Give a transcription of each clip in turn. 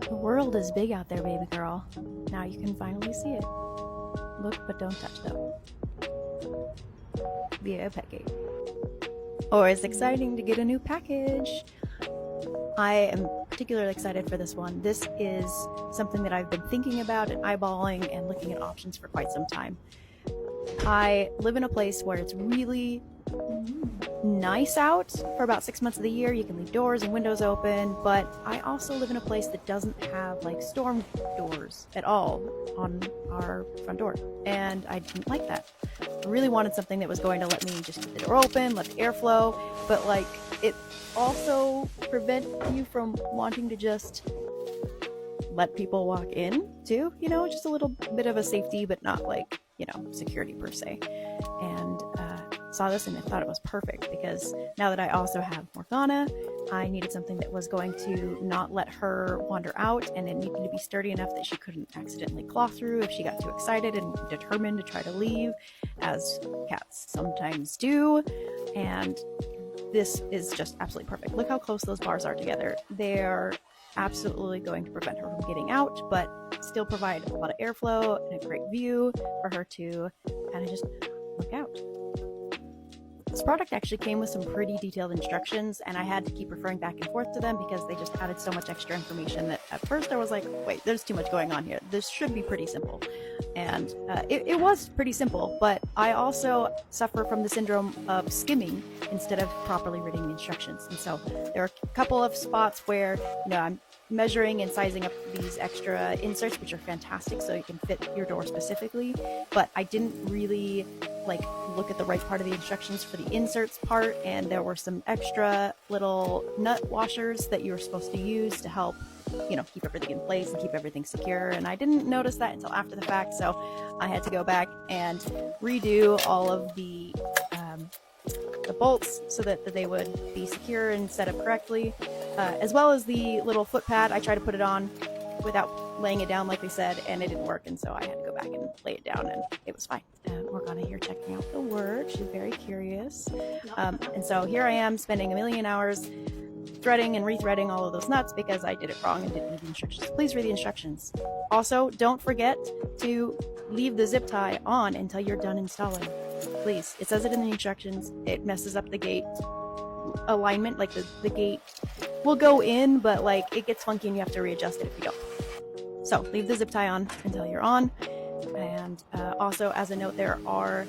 The world is big out there, baby girl. Now you can finally see it. Look, but don't touch though. Via a pet gate. Or it's exciting to get a new package. I am particularly excited for this one. This is something that I've been thinking about and eyeballing and looking at options for quite some time. I live in a place where it's really nice out for about 6 months of the year. You can leave doors and windows open, but I also live in a place that doesn't have like storm doors at all on our front door, and I didn't like that. I really wanted something that was going to let me just keep the door open, let the air flow, but like it also prevent you from wanting to just let people walk in too, you know, just a little bit of a safety, but not like, you know, security per se. And saw this and I thought it was perfect because now that I also have Morgana, I needed something that was going to not let her wander out, and it needed to be sturdy enough that she couldn't accidentally claw through if she got too excited and determined to try to leave, as cats sometimes do. And this is just absolutely perfect. Look how close those bars are together. They're absolutely going to prevent her from getting out, but still provide a lot of airflow and a great view for her to kind of just look out. This product actually came with some pretty detailed instructions, and I had to keep referring back and forth to them because they just added so much extra information that at first I was like, wait, there's too much going on here. This should be pretty simple. And it was pretty simple, but I also suffer from the syndrome of skimming instead of properly reading the instructions. And so there are a couple of spots where, you know, I'm measuring and sizing up these extra inserts, which are fantastic, so you can fit your door specifically, but I didn't really like look at the right part of the instructions for the inserts part, and there were some extra little nut washers that you were supposed to use to help, you know, keep everything in place and keep everything secure, and I didn't notice that until after the fact, so I had to go back and redo all of the bolts so that they would be secure and set up correctly, as well as the little foot pad. I tried to put it on without laying it down like they said, and it didn't work, and so I had to go back and lay it down, and it was fine. Morgana here checking out the work. She's very curious. And so here I am spending a million hours threading and rethreading all of those nuts because I did it wrong and didn't read the instructions. Please read the instructions. Also, don't forget to leave the zip tie on until you're done installing. Please. It says it in the instructions. It messes up the gate alignment. Like the gate will go in, but like it gets funky and you have to readjust it if you don't. So leave the zip tie on until you're on. And also, as a note, there are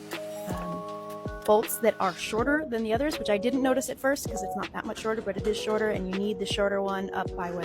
bolts that are shorter than the others, which I didn't notice at first because it's not that much shorter, but it is shorter, and you need the shorter one up by what